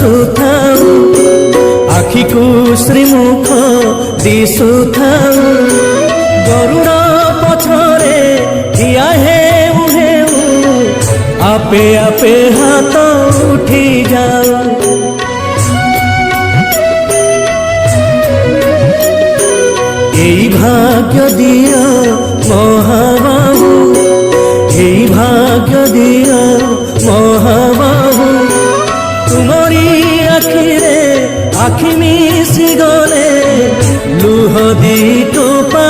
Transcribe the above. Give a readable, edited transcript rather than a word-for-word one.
ହସୁଥାଉ ଆଖିକୁ ଶ୍ରୀମୁଖ ଦିଶୁଥାଉ ଗରୁଡ଼ ପଛରେ ଠିଆ ହେଉ ହେଉ ଆପେ ଆପେ ହାତ ଉଠି ଯାଉ। এই ভাগ্য দিও মহাবাহু, এই ভাগ্য দিও মহাবাহু, তুমরি আখিরে আখি মিশি গলে লুহ দি টোপা